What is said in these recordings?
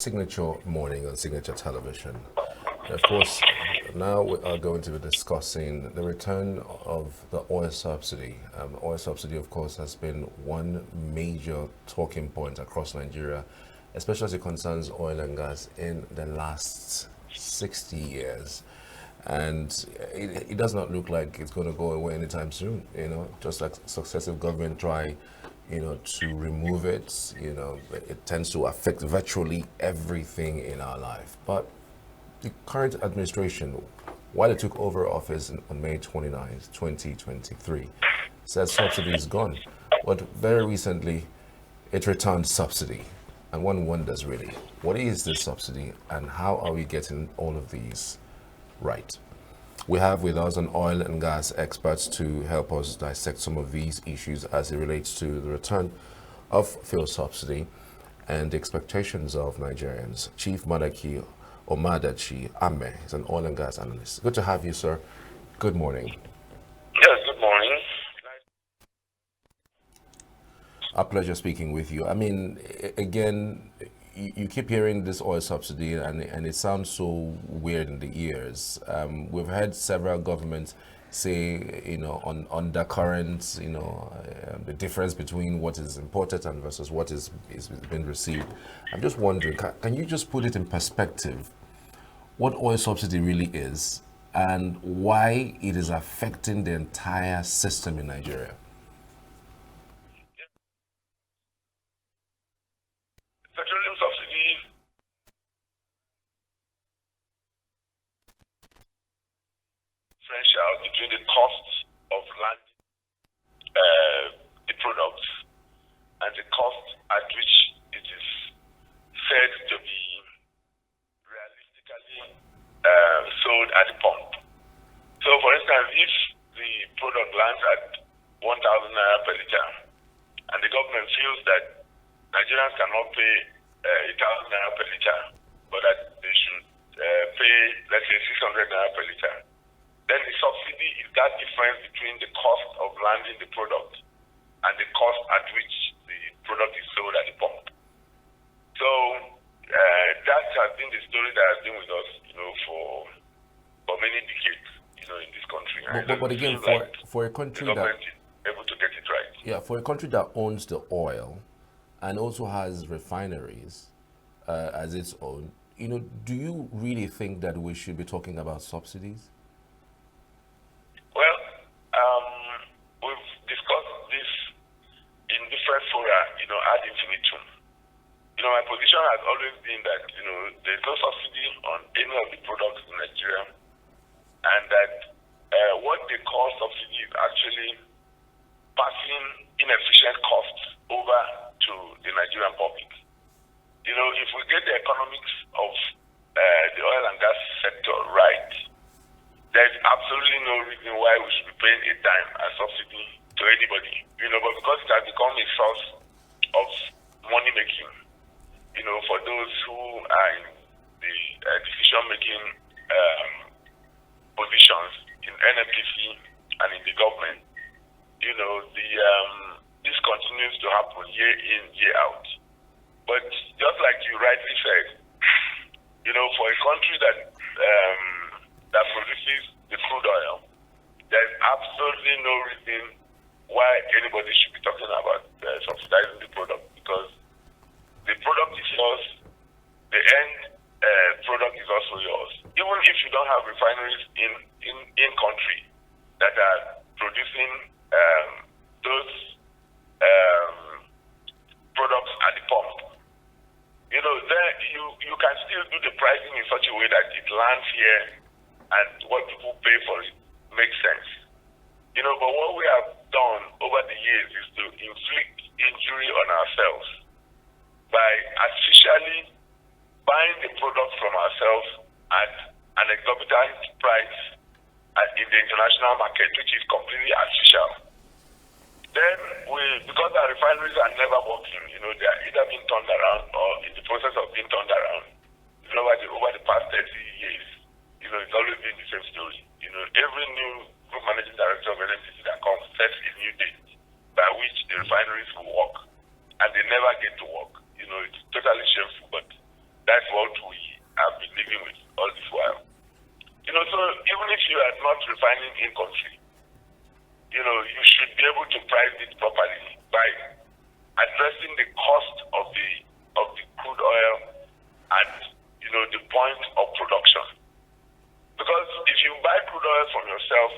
Signature morning on Signature Television. And of course, now we are going to be discussing the return of the oil subsidy. Oil subsidy, of course, has been one major talking point across Nigeria, especially as it concerns oil and gas in the last 60 years. And it does not look like it's going to go away anytime soon, just like successive government try to remove it, it tends to affect virtually everything in our life. But the current administration, while it took over office on May 29th, 2023, says subsidy is gone. But very recently, it returned subsidy. And one wonders really, what is this subsidy and how are we getting all of these right? We have with us an oil and gas experts to help us dissect some of these issues as it relates to the return of fuel subsidy and the expectations of Nigerians. Chief Madaki Omadachi Ame is an oil and gas analyst. Good to have you, sir. Good morning. Yes, good morning. A pleasure speaking with you. I mean, again, you keep hearing this oil subsidy, and it sounds so weird in the ears. We've had several governments say, on undercurrents, the difference between what is imported and versus what is being received. I'm just wondering, can you just put it in perspective what oil subsidy really is and why it is affecting the entire system in Nigeria? Petroleum subsidy differential between the cost of land, the products, and the cost at which it is said to be realistically sold at the pump. So, for instance, if the product lands at 1,000 naira per liter, and the government feels that Nigerians cannot pay 1,000 naira per liter, but that they should pay, let's say, 600 naira per liter, then the subsidy is that difference between the cost of landing the product and the cost at which the product is sold at the pump. So that has been the story that has been with us, for many decades, in this country. But again, for a country the that government is able to get it right. yeah, for a country that owns the oil and also has refineries as its own, do you really think that we should be talking about subsidies? Well, we've discussed this in different fora, ad infinitum. My position has always been that, there's no subsidy on any of the products in Nigeria, and that what they call subsidy is actually passing inefficient costs over to the Nigerian public. If we get the economics of the oil and gas sector right, there's absolutely no reason why we should be paying a dime as subsidy to anybody. But because it has become a source of money making, for those who are in the decision-making positions in NNPC and in the government, this continues to happen year in, year out. But just like you rightly said, for a country that produces the crude oil, there's absolutely no reason why anybody should be talking about subsidizing the product, because the product is yours, the end product is also yours. Even if you don't have refineries in country that are producing those products at the pump, then you can still do the pricing in such a way that it lands here and what people pay for it makes sense. But what we have done over the years is to inflict injury on ourselves by artificially buying the product from ourselves at an exorbitant price in the international market, which is completely artificial. Then because our refineries are never working, they are either being turned around or in the process of being turned around. Over the past 30 years, it's always been the same story. Every new group managing director of NNPC that comes sets a new date by which the refineries will work, and they never get to work. It's totally shameful, but That's what we have been living with all this while. So even if you are not refining in country, you should be able to price it properly by addressing the cost of the crude oil at the point of production. Because if you buy crude oil from yourself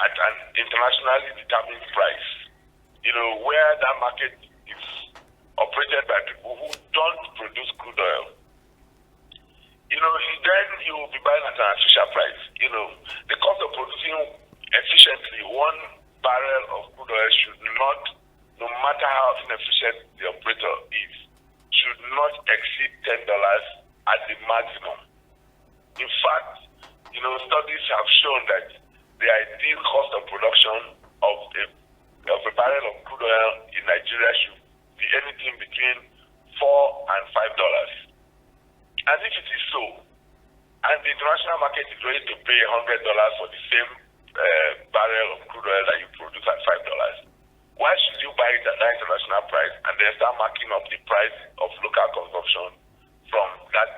at an internationally determined price, where that market is operated by people who don't produce crude oil, then you will be buying at an artificial price. The cost of producing efficiently 1 barrel of crude oil should not, no matter how inefficient the operator is, should not exceed $10 at the maximum. In fact, studies have shown that the ideal cost of production of a barrel of crude oil in Nigeria should be anything between $4 and $5. And if it is so, and the international market is ready to pay $100 for the same barrel of crude oil that you produce at $5, why should you buy it at that international price and then start marking up the price of local consumption from that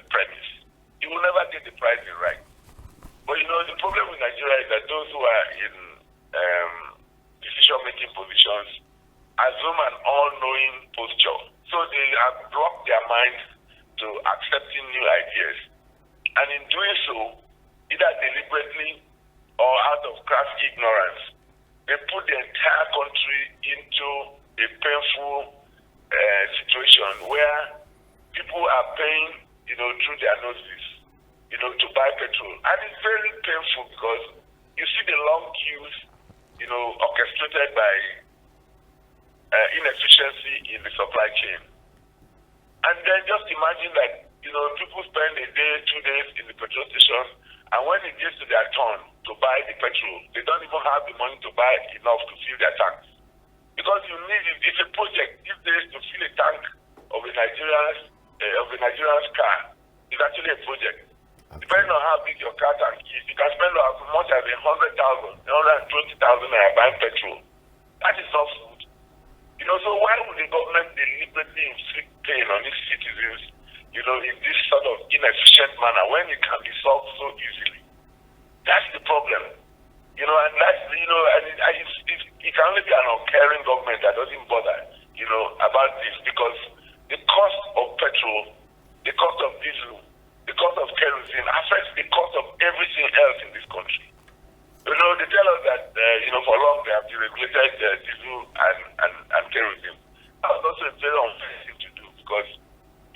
premise? You will never get the pricing right. But the problem with Nigeria is that those who are in decision-making positions assume an all-knowing posture. So they have blocked their minds to accepting new ideas. And in doing so, either deliberately or out of crass ignorance, they put the entire country into a painful situation where people are paying, through their noses, to buy petrol. And it's very painful because you see the long queues, orchestrated by inefficiency in the supply chain. And then just imagine that, people spend a day, 2 days in the petrol station, and when it gets to their turn to buy the petrol, they don't even have the money to buy enough to fill their tanks. Because it's a project. These days, to fill a tank of a Nigerian's car is actually a project. Okay. Depending on how big your car tank is, you can spend as much as 100,000, 120,000 naira buying petrol. That is not food. So why would the government deliberately inflict pain on its citizens, in this sort of inefficient manner when it can be solved so easily? That's the problem. And that's, and it can only be an uncaring government that doesn't bother, about this, because the cost of petrol, the cost of diesel, the cost of kerosene affects the cost of everything else in this country. They tell us that, for long they have deregulated diesel and kerosene. That was also a very unfair thing to do because,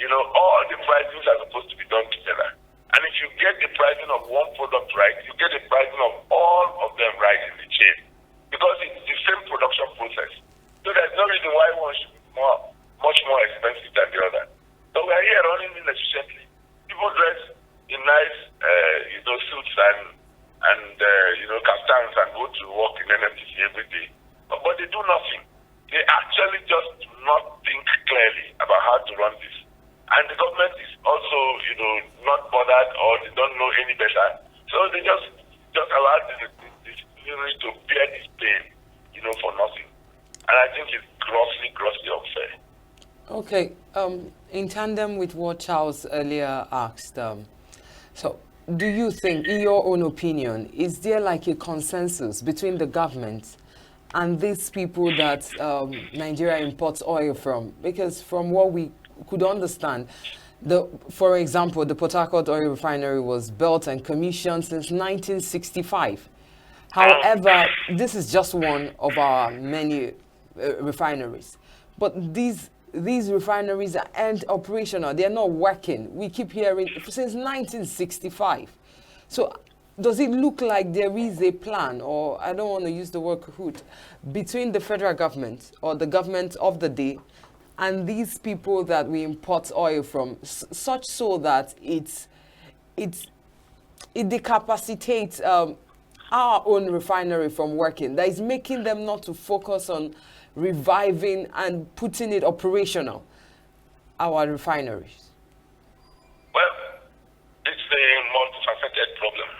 all the pricings are supposed to be done together. And if you get the pricing of one product right, you get the pricing of all of them right in the chain. Because it's the same production process. So there's no reason why one should be much more expensive than the other. So we are here running inefficiently. People dress in nice, suits and kaftans and go to work in NMTC every day. But they do nothing. They actually just do not think clearly about how to run this. And the government is also, not bothered or they don't know any better. So they just allow the citizens to bear this pain, for nothing. And I think it's grossly unfair. Okay. In tandem with what Charles earlier asked, so do you think, in your own opinion, is there like a consensus between the government and these people that Nigeria imports oil from? Because from what we could understand, for example, the Port Harcourt oil refinery was built and commissioned since 1965. However, this is just one of our many refineries. But these refineries aren't operational. They're not working. We keep hearing since 1965. So does it look like there is a plan, or I don't want to use the word cahoot, between the federal government or the government of the day and these people that we import oil from, such so that it decapacitates our own refinery from working, that is making them not to focus on reviving and putting it operational, our refineries? Well, it's a multifaceted problem.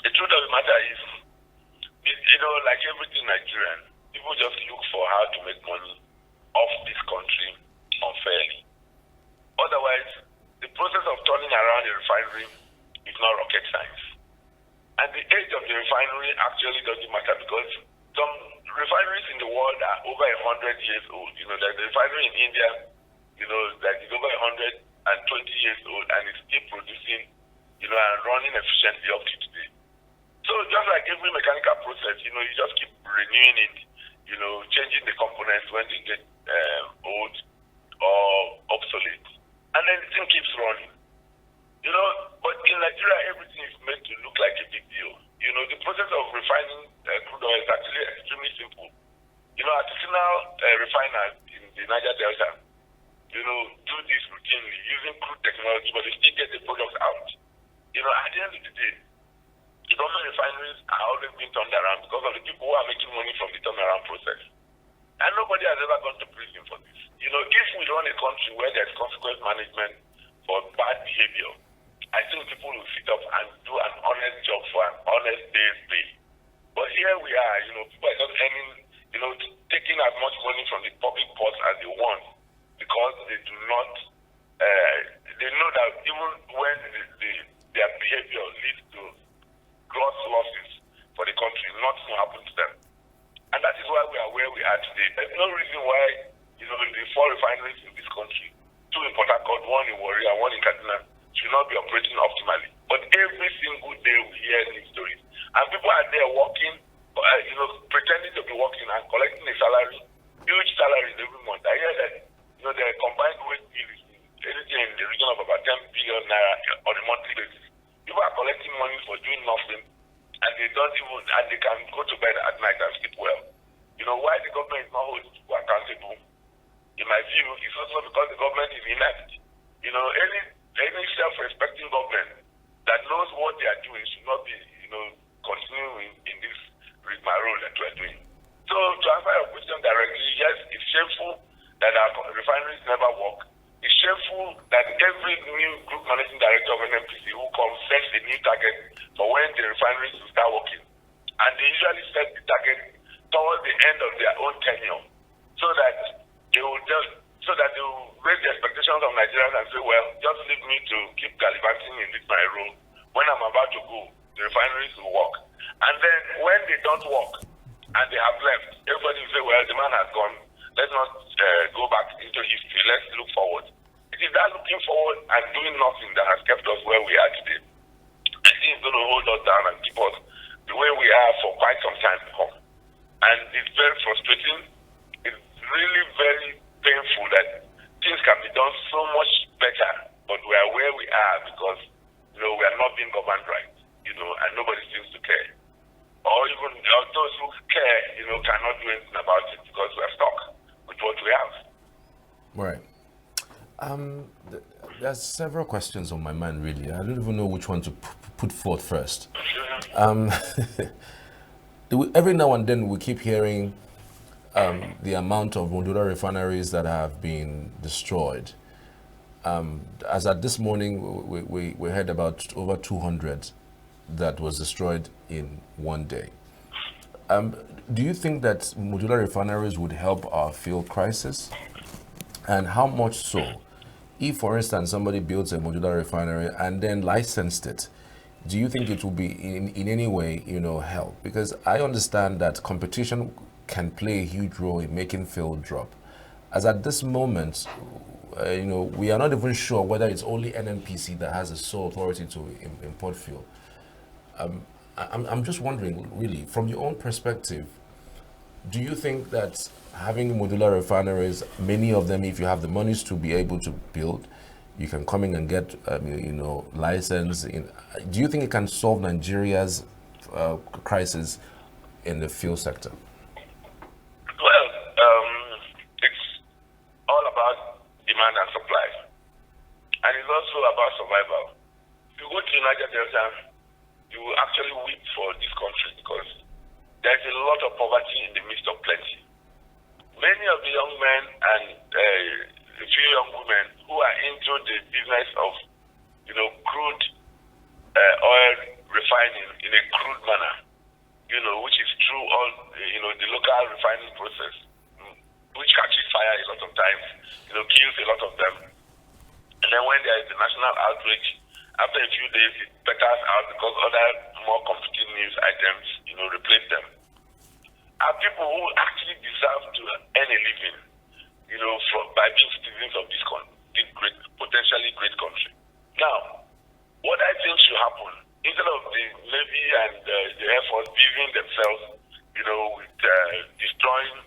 The truth of the matter is, like everything Nigerian, people just look for how to make money off this country unfairly. Otherwise, the process of turning around a refinery is not rocket science. And the age of the refinery actually doesn't matter because some refineries in the world are over 100 years old. There's a refinery in India, that is over 120 years old and is still producing, and running efficiently up to today. So just like every mechanical process, you just keep renewing it, changing the components when they get old or obsolete. And then the thing keeps running. But in Nigeria, everything is made to look like a big deal. The process of refining crude oil is actually extremely simple. Artisanal refiners in the Niger Delta, do this routinely using crude technology, but they still get the products out. At the end of the day, the government refineries are always being turned around because of the people who are making money from the turnaround process. And nobody has ever gone to prison for this. If we run a country where there's consequence management for bad behavior, I think people will sit up and do an honest job for an honest day's pay. But here we are, people are just earning, taking as much money from the public purse as they want because they do not, they know that even when their behavior leads to gross losses for the country, nothing will happen to them. And that is why we are where we are today. There's no reason why, the 4 refineries in this country, 2 in Port Harcourt, 1 in Warri, and 1 in Kaduna, should not be operating optimally. But every single day we hear news stories. And people are there working, pretending to be working and collecting a salary, huge salaries every month. I hear that, their combined wage bill is anything in the region of about 10 billion naira on a monthly basis. People are collecting money for doing nothing, and they don't even, and they can go to bed at night and sleep well. Why the government is not holding people accountable, in my view, is also because the government is inept. Any self-respecting government that knows what they are doing should not be, continuing in this rigmarole that we're doing. So to answer your question directly, yes, it's shameful that our refineries never work. It's shameful that every new group managing director of NNPC who comes sets a new target for when the refineries will start working. And they usually set the target towards the end of their own tenure so that they will raise the expectations of Nigerians and say, well, just leave me to keep gallivanting in this my role. When I'm about to go, the refineries will work. And then when they don't work and they have left, everybody will say, well, the man has gone. Let's not go back into history. Let's look forward. It is that looking forward and doing nothing that has kept us where we are today. I think it's going to hold us down and keep us the way we are for quite some time to come. And it's very frustrating. It's really very painful that things can be done so much better, but we are where we are because, we are not being governed right, and nobody seems to care. Or even those who care, cannot do anything about it because we are stuck with what we have. Right. There's several questions on my mind, really. I don't even know which one to put forth first. Every now and then we keep hearing the amount of modular refineries that have been destroyed. As at this morning, we heard about over 200 that was destroyed in one day. Do you think that modular refineries would help our fuel crisis? And how much so? If, for instance, somebody builds a modular refinery and then licensed it, do you think it will be in any way, help? Because I understand that competition can play a huge role in making fuel drop. As at this moment, we are not even sure whether it's only NNPC that has the sole authority to import fuel. I'm just wondering, really, from your own perspective, do you think that having modular refineries, many of them, if you have the monies to be able to build, you can come in and get, license? Do you think it can solve Nigeria's crisis in the fuel sector? Well, it's all about demand and supply. And it's also about survival. If you go to Niger Delta, you will actually weep for this country because there's a lot of poverty in the midst of plenty. Many of the young men and a few young women who are into the business of, crude oil refining in a crude manner, which is through all, the local refining process, which catches fire a lot of times, kills a lot of them. And then when there is a national outrage, after a few days, it peters out because other more competing news items, replace them. Are people who actually deserve to earn a living, by being citizens of this potentially great country. Now, what I think should happen, instead of the Navy and the Air Force busying themselves, with destroying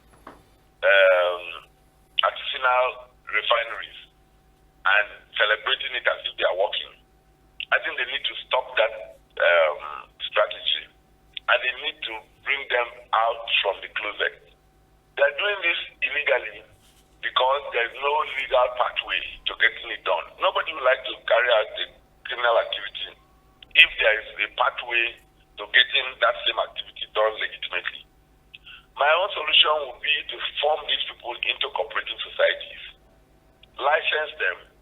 artisanal refineries and celebrating it as if they are working, I think they need to stop that strategy, and they need to bring them out from the closet. They are doing this illegally because there is no legal pathway to getting it done. Nobody would like to carry out the criminal activity if there is a pathway to getting that same activity done legitimately. My own solution would be to form these people into cooperative societies, license them,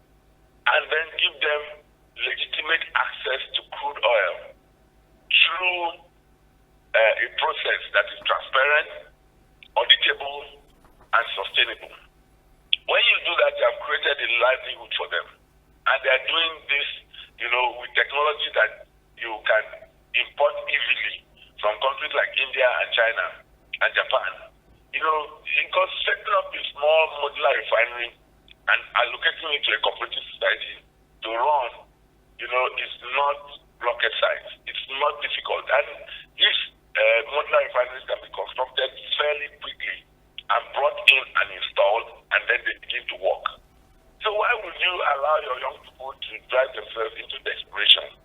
and then give them legitimate access to crude oil through a process that is transparent, auditable, and sustainable. When you do that, you have created a livelihood for them. And they are doing this, with technology that you can import easily from countries like India and China and Japan. Because setting up a small modular refinery and allocating it to a cooperative society to run, is not rocket science. It's not difficult. And these modular refineries can be constructed fairly quickly and brought in and installed, and then they begin to work. So why would you allow your young people to drive themselves into desperation,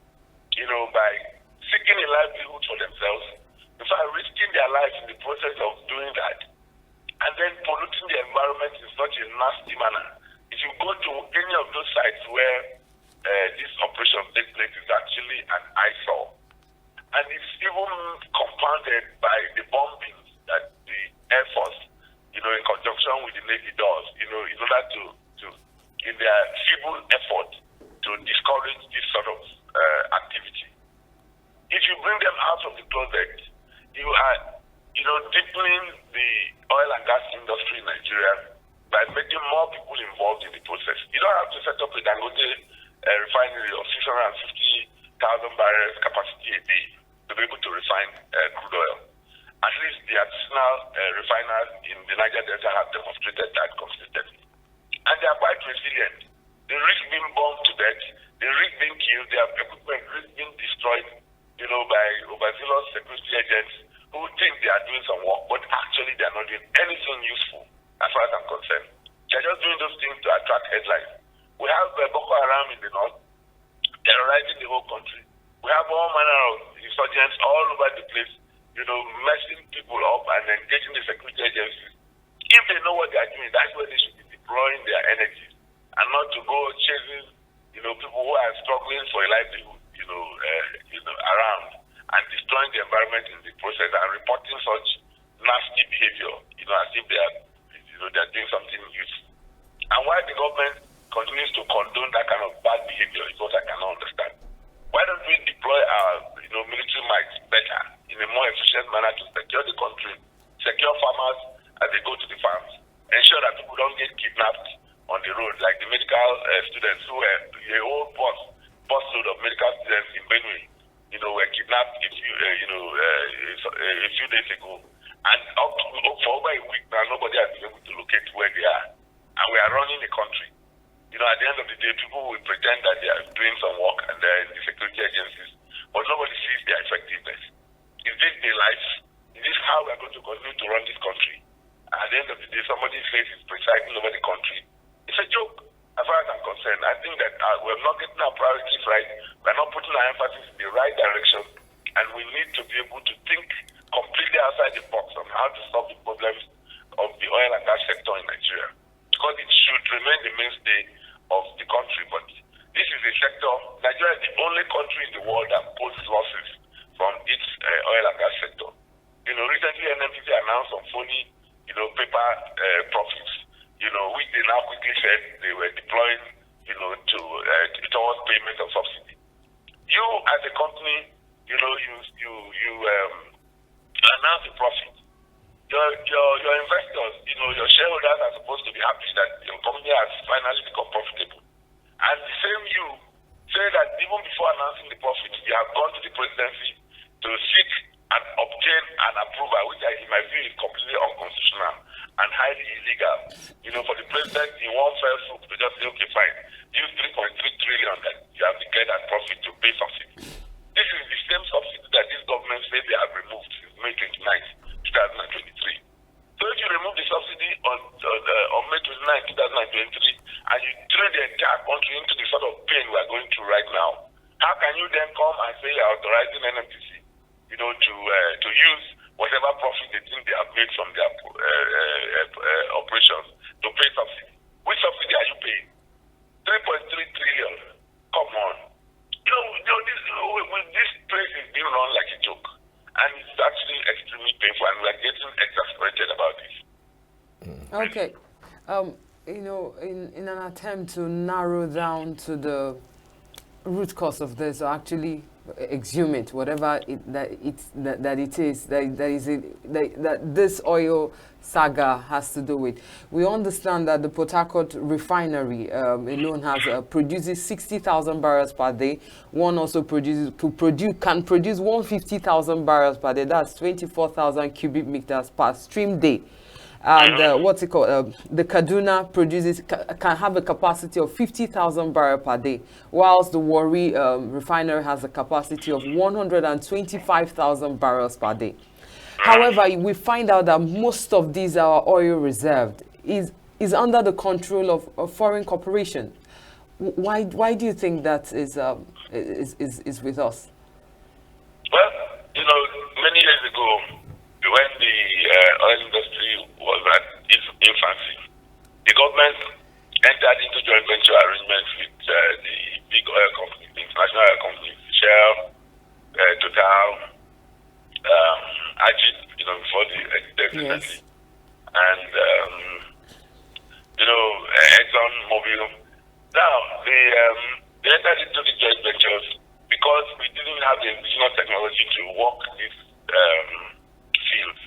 by seeking a livelihood for themselves, in fact, risking their lives in the process of doing that, and then polluting the environment in such a nasty manner? If you go to any of those sites where this operation takes place, it's actually an eyesore. And it's even compounded by the bombings that the Air Force, in conjunction with the Navy does, in order to in their feeble effort to discourage this sort of activity. If you bring them out of the closet, you are, deepening the oil and gas industry in Nigeria by making more people involved in the process. You don't have to set up a Dangote refinery of 650,000 barrels capacity a day to be able to refine crude oil. At least the artisanal refiners in the Niger Delta have demonstrated that consistently. And they are quite resilient. They risk being bombed to death, they risk being killed, their equipment risk being destroyed, by overzealous security agents who think they are doing some work, but actually they are not doing anything useful as far as I'm concerned. They are just doing those things to attract headlines. We have Boko Haram in the north, terrorizing the whole country. We have all manner of insurgents all over the place, messing people up and engaging the security agencies. If they know what they are doing, that's where they should be deploying their energies, and not to go chasing, people who are struggling for a livelihood, around and destroying the environment in the process and reporting such nasty behavior, as if they are, they are doing something useful. And why the government continues to condone that kind of bad behavior is what I cannot understand. Why don't we deploy our, military might better in a more efficient manner to secure the country, secure farmers as they go to the farms, ensure that people don't get kidnapped on the road, like the medical students who were a whole busload of medical students in Benue, were kidnapped a few days ago, and for over a week now, nobody has been able to locate where they are, and we are running the country. At the end of the day, people will pretend that they are doing some work and they're in the security agencies, but nobody sees their effectiveness. Is this their life? Is this how we are going to continue to run this country? At the end of the day, somebody's face is presiding over the country. It's a joke, as far as I'm concerned. I think that we're not getting our priorities right. We're not putting our emphasis in the right direction, and we need to be able to think completely outside the box on how to solve the problems of the oil and gas sector in Nigeria, because it should remain the mainstay of the country. But this is a sector, Nigeria is the only country in the world that posts losses from its oil and gas sector. Recently NNPC announced some phony, paper profits, which they now quickly said they were deploying, towards payment of subsidy. You as a company, you announce the profit. Your investors, your shareholders are supposed to be happy that your company has finally become profitable. And the same you say that even before announcing the profit, you have gone to the presidency to seek and obtain an approval, which in my view is completely unconstitutional and highly illegal. For the president in one fell swoop to just say, okay, fine, use 3.3 trillion that you have declared as profit to pay subsidy. This is the same subsidy that this government said they have removed since May 29th, 2023. So if you remove the subsidy on May 29th, 2023, and you throw the entire country into the sort of pain we are going through right now, how can you then come and say you're authorizing NMTC, to use whatever profit they think they have made from their operations to pay subsidy? Which subsidy are you paying? 3.3 trillion. Come on. This place is being run like a joke. And it's actually extremely painful, and we are getting exasperated about this. Okay. In an attempt to narrow down to the root cause of this, or actually exhume it, whatever that this oil saga has to do with. We understand that the Port Harcourt refinery alone produces 60,000 barrels per day. One also can produce 150,000 barrels per day. That's 24,000 cubic meters per stream day. And the Kaduna can have a capacity of 50,000 barrels per day, whilst the Warri refinery has a capacity of 125,000 barrels per day. However, we find out that most of these oil reserved is under the control of foreign corporation. Why do you think that is with us? Well, many years ago, when the oil industry was at its infancy, the government entered into joint venture arrangements with the big oil companies, the international oil companies, Shell, Total, Ajit, before the recently, and Exxon Mobil. Now they entered into the joint ventures because we didn't have the additional technology to work these fields,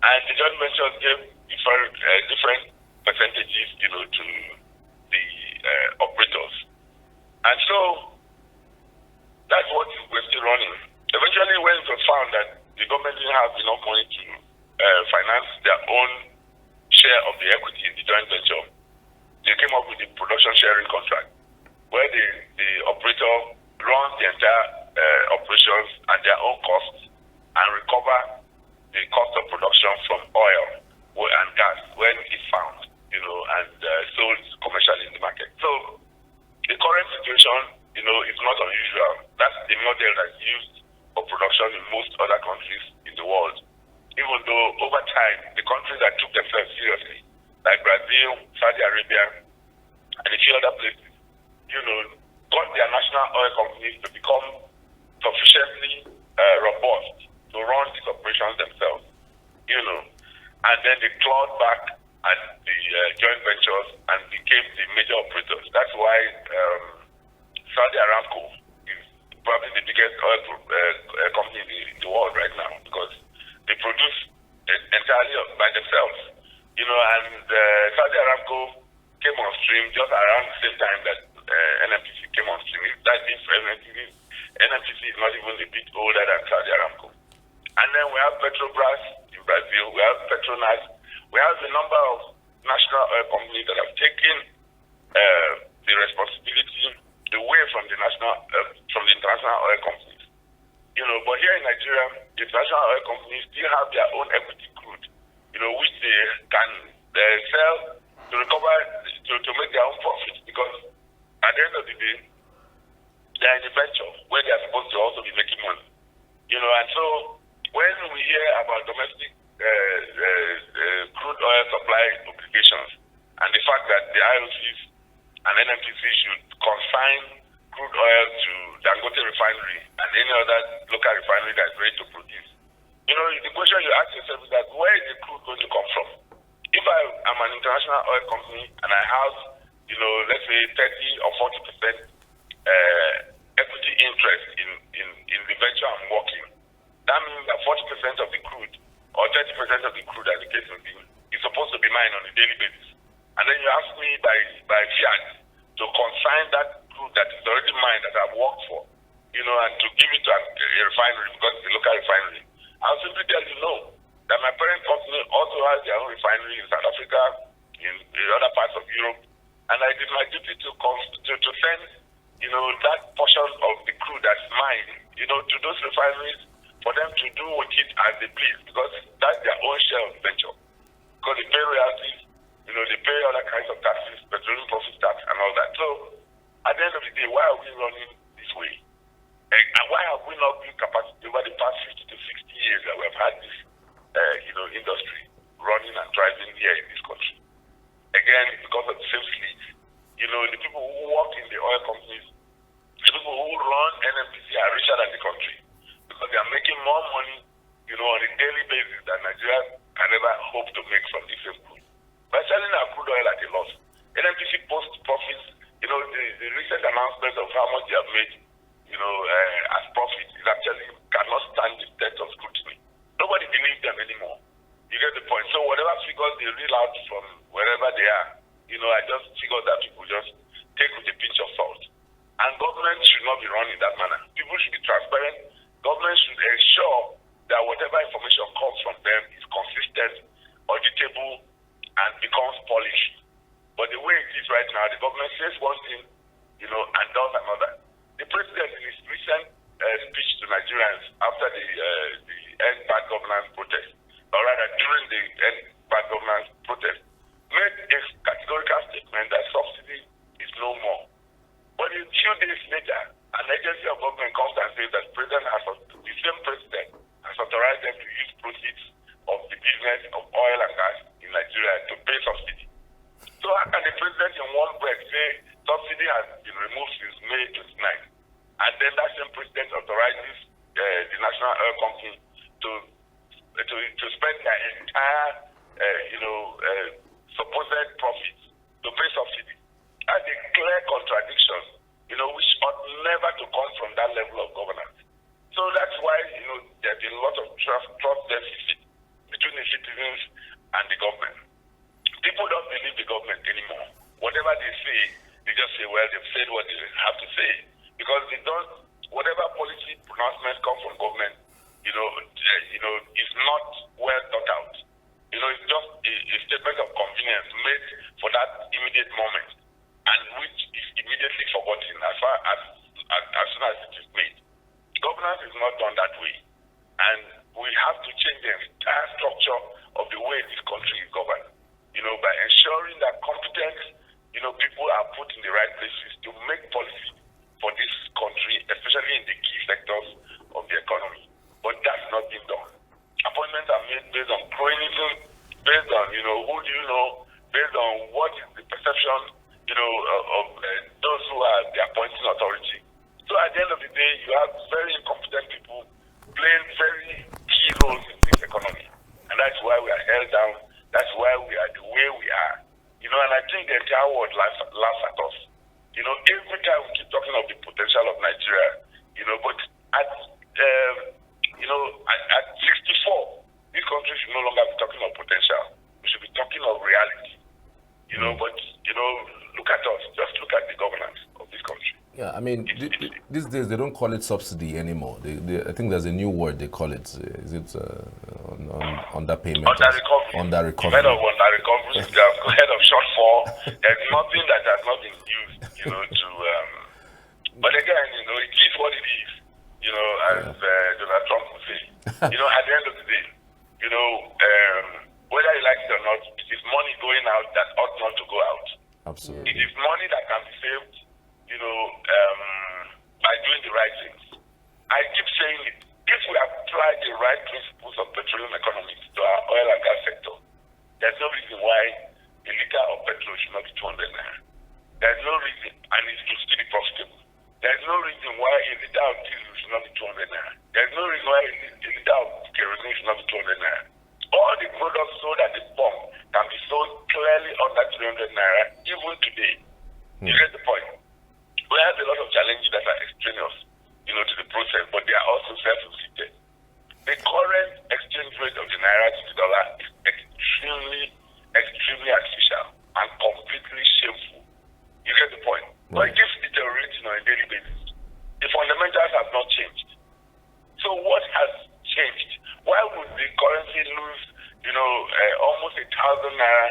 and the joint ventures gave different percentages, to the operators, and so that's what we're still running. Eventually, when it was found that the government didn't have enough money to finance their own share of the equity in the joint venture, they came up with the production sharing contract, where the operator runs the entire operations at their own costs and recover the cost of production from oil and gas when it's found, and sold commercially in the market. So the current situation, is not unusual. That's the model that's used for production in most other countries in the world. Even though over time, the countries that took themselves seriously, like Brazil, Saudi Arabia, and a few other places, got their national oil companies to become sufficiently robust to run these operations themselves, and then they clawed back at the joint ventures and became the major operators. That's why Saudi Aramco is probably the biggest oil company in the world right now, because they produce entirely by themselves, and Saudi Aramco came on stream just around the same time that NMTC came on stream. That is, NMTC is not even a bit older than Saudi Aramco. And then we have Petrobras in Brazil, we have Petronas, we have a number of national oil companies that have taken the responsibility away from the international oil companies. But here in Nigeria, the international oil companies still have their own equity crude, which they can sell to recover, to make their own profit, because at the end of the day, they are in a venture where they are supposed to also be making money. And so when we hear about domestic crude oil supply obligations and the fact that the IOCs and NMTC should consign crude oil to Dangote refinery and any other local refinery that is ready to produce, the question you ask yourself is that where is the crude going to come from? If I am an international oil company and I have, let's say 30 or 40% equity interest in the venture I'm working, that means that 40% of the crude or 30% of the crude, as the case may be, is supposed to be mine on a daily basis. And then you ask me by fiat to consign that mine that I've worked for, and to give it to a refinery because it's a local refinery, I'll simply tell you no. That my parent company also has their own refinery in South Africa, in other parts of Europe, and I did my duty to send, that portion of the crude that's mine, to those refineries for them to do with it as they please, because that's their own share of the venture. Because they pay royalties, they pay other kinds of taxes, petroleum profit tax and all that. So at the end of the day, why are we running this way? And why have we not built capacity over the past 50 to 60 years that we have had this industry running and thriving here in this country? Again, it's because of the same sleaze. The people who work in the oil companies, the people who run NMPC are richer than the country because they are making more money, on a daily basis than Nigeria can ever hope to make from this same crude. By selling our crude oil at a loss, NMPC posts profits, the recent announcement of how much they have made, as profit is actually cannot stand the test of scrutiny. Nobody believes them anymore. You get the point. So whatever figures they reel out from wherever they are, I just figure that people just take with a pinch of salt. And government should not be run in that manner. People should be transparent. Government should ensure that whatever information comes from them is consistent, auditable, and becomes polished. But the way it is right now, the government says one thing, and does another. The president, in his recent speech to Nigerians after the End Bad Governance protest, or rather during the End Bad Governance protest, made a categorical statement that subsidy is no more. But a few days later, an agency of government comes and says that the same president has authorized them to use proceeds of the business of oil and gas in Nigeria to pay subsidy. So how can the president in one breath say subsidy has been removed since May 29th, and then that same president authorizes the National Oil Company to spend their entire, supposed profits to pay subsidy? That's a clear contradiction, which ought never to come from that level of governance. So that's why, there's a lot of trust deficit between the citizens and the government. People don't believe the government anymore. Whatever they say, they just say, well, they've said what they have to say. Because whatever policy pronouncements come from government, is not well thought out. It's just a statement of convenience made for that immediate moment, and which is immediately forgotten as soon as it is made. Governance is not done that way, and we have to change the entire structure of the way this country is governed. By ensuring that competent, people are put in the right places to make policy for this country, especially in the key sectors of the economy. But that's not been done. Appointments are made based on cronyism, based on, who do you know, based on what is the perception, of those who are the appointing authority. So at the end of the day, you have very incompetent people playing very key roles in this economy. And that's why we are held down. That's why we are the way we are. And I think the entire world laughs at us. Every time we keep talking of the potential of Nigeria, but at 64, this country should no longer be talking of potential. We should be talking of reality. But, look at us. Just look at the governance of this country. Yeah, I mean, these days they don't call it subsidy anymore. I think there's a new word they call it. Is it underpayment? Under recovery. Head of under recovery, head of shortfall. There's nothing that has not been used, to. But again, it is what it is. As Donald Trump would say. At the end of the day, whether you like it or not, it is money going out that ought not to go out. Absolutely. It is money that can be saved, by doing the right things. I keep saying it. If we apply the right principles of petroleum economics to our oil and gas sector, there's no reason why a liter of petrol should not be 200 naira. There's no reason, and it should still be profitable. There's no reason why a liter of diesel should not be 200 naira. There's no reason why a liter of kerosene should not be 200 naira. All the products sold at the pump can be sold clearly under 300 naira, even today. You get the point? We have a lot of challenges that are extraneous, to the process, but they are also self-inflicted. The current exchange rate of the naira to the dollar is extremely, extremely artificial and completely shameful. You get the point? Right. But it gives deteriorating on a daily basis. The fundamentals have not changed. So what has changed? Why would the currency lose, almost 1,000 naira,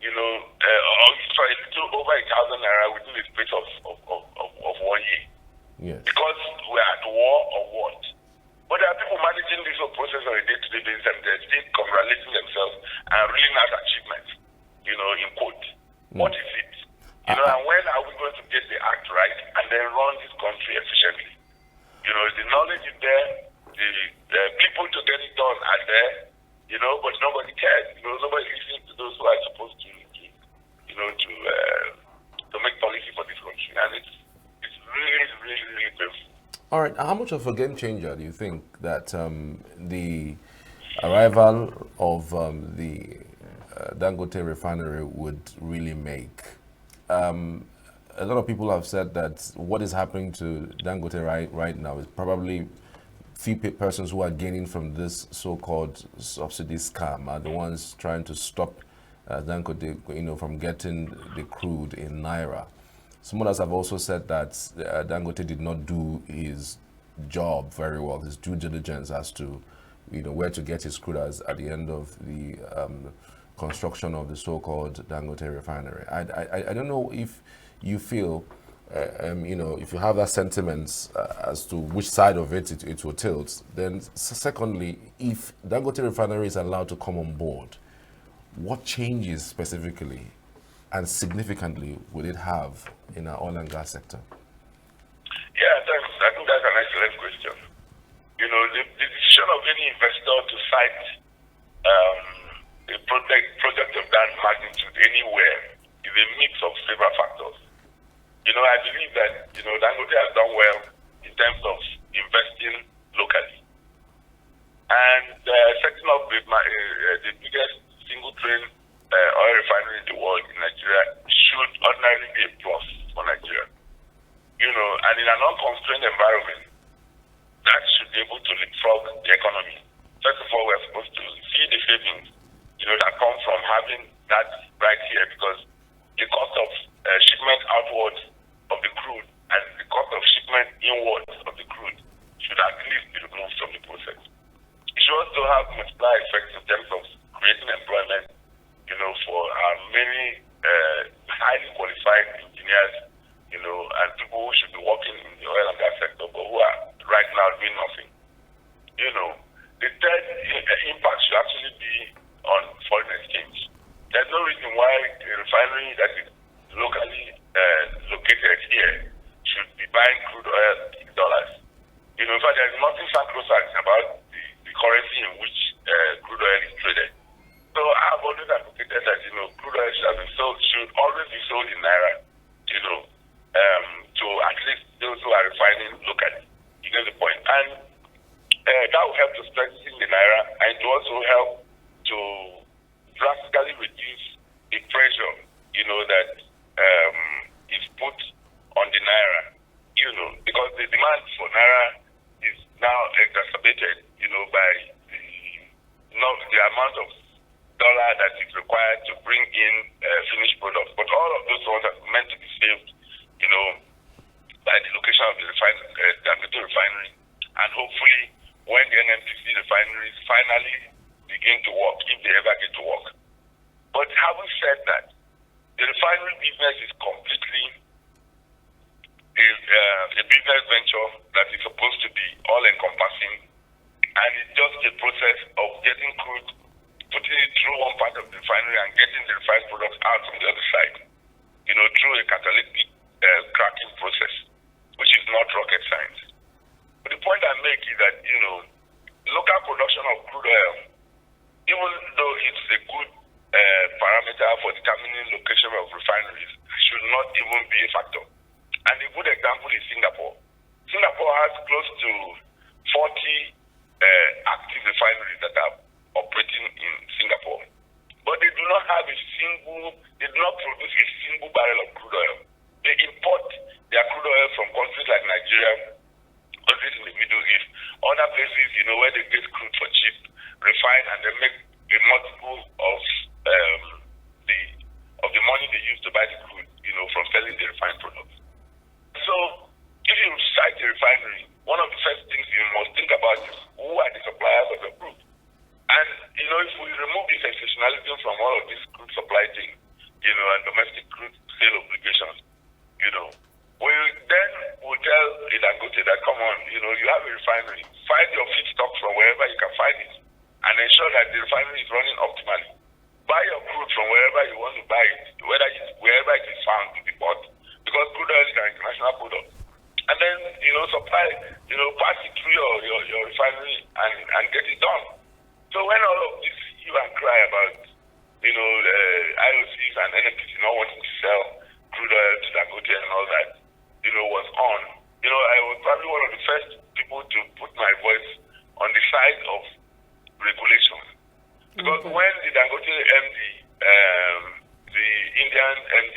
or sorry, a little over 1,000 naira within the space of 1 year? Yes. Because we're at war or what? But there are people managing this whole process on a day-to-day basis, and they're still congratulating themselves and really nice achievements, in quote. What is it? And when are we going to get the act right and then run this country efficiently? The knowledge is there, the people to get it done are there, but nobody cares. Nobody listens to those who are supposed to make policy for this country, and it's really, really, really painful. All right. How much of a game changer do you think that the arrival of the Dangote refinery would really make? A lot of people have said that what is happening to Dangote right now is probably few persons who are gaining from this so-called subsidy scam are the ones trying to stop Dangote, from getting the crude in naira. Some others have also said that Dangote did not do his job very well, his due diligence as to, where to get his crude at the end of the construction of the so-called Dangote refinery. I don't know if you feel, if you have that sentiment as to which side of it will tilt. Then secondly, if Dangote refinery is allowed to come on board, what changes specifically and significantly will it have in our oil and gas sector? Yeah, thanks. I think that's an excellent question. The decision of any investor to cite a project of that magnitude anywhere is a mix of several factors. I believe that, Dangote has done well in terms of investing locally. And setting up the biggest single train oil refinery in the world in Nigeria should ordinarily be a plus for Nigeria. And in an unconstrained environment, that should be able to leapfrog the economy. First of all, we're supposed to see the savings, that come from having that right here, because the cost of shipment outwards of the crude and the cost of shipment inwards of the crude should at least be removed from the process. It should also have multiplier effects in terms of creating employment, for our many highly qualified engineers, and people who should be working in the oil and gas sector, but who are right now doing nothing. The third impact should actually be on foreign exchange. There's no reason why a refinery that is locally located here should be buying crude oil in dollars. In fact, there's nothing sacrosanct about the currency in which crude oil is traded. So I've always advocated that, crude oil should always be sold in naira, to at least those who are refining locally. You get the point. And that will help to strengthen the naira, and it will also help to drastically reduce the pressure, that is put on the naira, because the demand for naira is now exacerbated, by the amount of dollar that is required to bring in finished products. But all of those ones are meant to be saved, by the location of the refinery. And hopefully, when the NMTC refineries finally begin to work, if they ever get to work. But having said that, the refinery business is completely a business venture that is supposed to be all-encompassing, and it's just a process of getting crude, putting it through one part of the refinery and getting the refined products out from the other side, through a catalytic cracking process, which is not rocket science. But the point I make is that, local production of crude oil, even though it's a good parameter for determining location of refineries, should not even be a factor. And a good example is Singapore. Singapore has close to 40 active refineries that are operating in Singapore. But they do not produce a single barrel of crude oil. They import their crude oil from countries like Nigeria, countries in the Middle East, other places, where they get crude for cheap, refine, and then make a multiple of the money they use to buy the crude, from selling the refined products. so if you site a refinery, one of the first things you must think about is who are the suppliers of the crude. And, if we remove the sensationalism from all of this crude supply thing, and domestic crude sale obligations, we then will tell Dangote that, come on, you have a refinery, find your feedstock from wherever you can find it, and ensure that the refinery is running optimally. Buy your crude from wherever you want to buy it, wherever it is found to be bought, because crude oil is an international product. And then, supply, pass it through your refinery and get it done. So when all of this you and cry about, IOCs and NNPC not wanting to sell crude oil to Dangote and all that, was on, I was probably one of the first people to put my voice on the side of regulation. Because when the Dangote MD, the Indian MD,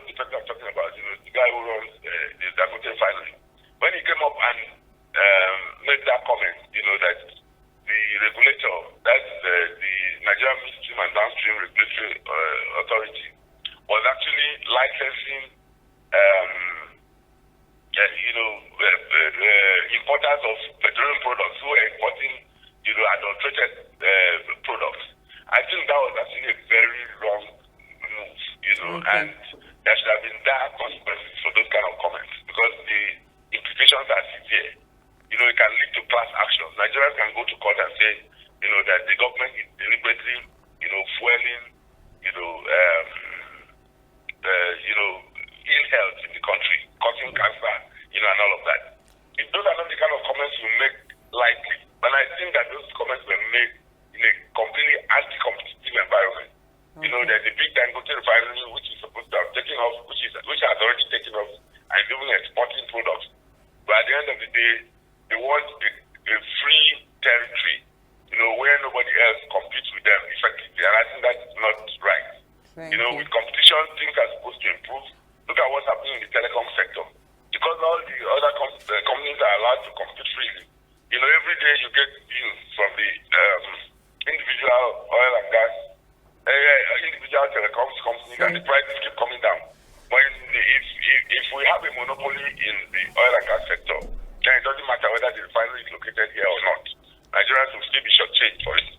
the person I'm talking about, the guy who runs the Dangote refinery, when he came up and made that comment, that the regulator, that's the Nigerian Midstream and Downstream Regulatory Authority, was actually licensing, importers of petroleum products who were importing, adulterated products. I think that was actually a very wrong move, and there should have been dire consequences for those kind of comments because the implications are severe. It can lead to class action. Nigerians can go to court and say, that the government is deliberately, fueling, ill health in the country, causing cancer, and all of that. Those are not the kind of comments you make lightly. But I think that those comments were made in a completely anti-competitive environment. There's a big Dangote refinery which is supposed to have taken off, which has already taken off and is even exporting products. But at the end of the day, they want a free territory, where nobody else competes with them effectively. And I think that's not right. With competition, things are supposed to improve. Look at what's happening in the telecom sector. Because all the other companies are allowed to compete freely. Every day you get news from the individual oil and gas, individual telecoms companies, and the prices keep coming down. If we have a monopoly in the oil and gas sector, then it doesn't matter whether the refinery is located here or not. Nigerians will still be shortchanged for it.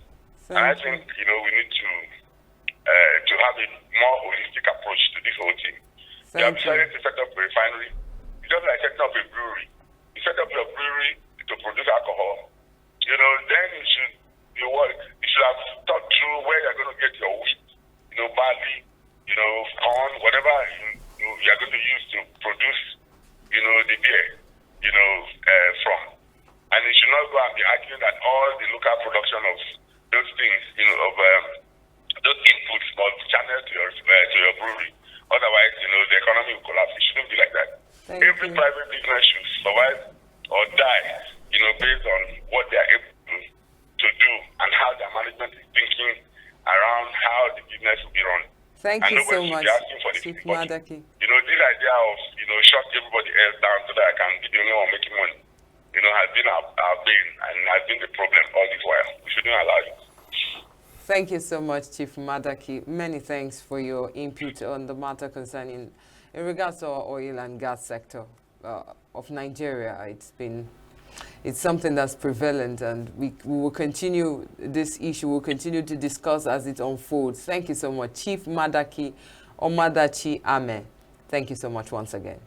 And I think, we need to have a more holistic approach to this whole thing. You have decided to set up a refinery. It's just like setting up a brewery. You set up your brewery to produce alcohol. Then you should have thought through where you're going to get your wheat, barley, corn, whatever you're going to use to produce, the beer, from. And you should not go and be arguing that all the local production of those things, those inputs must channel to your brewery. Otherwise, the economy will collapse. It shouldn't be like that. Every private business should survive or die, based on what they are able to do and how their management is thinking around how the business will be run. Thank you so much, Chief Madaki. This idea of, shut everybody else down so that I can be the only one making money, has been our bane and has been the problem all this while. We shouldn't allow it. Thank you so much, Chief Madaki. Many thanks for your input on the matter concerning, in regards to our oil and gas sector of Nigeria. It's something that's prevalent, and we will continue this issue. We'll continue to discuss as it unfolds. Thank you so much, Chief Madaki Omadachi Ame. Thank you so much once again.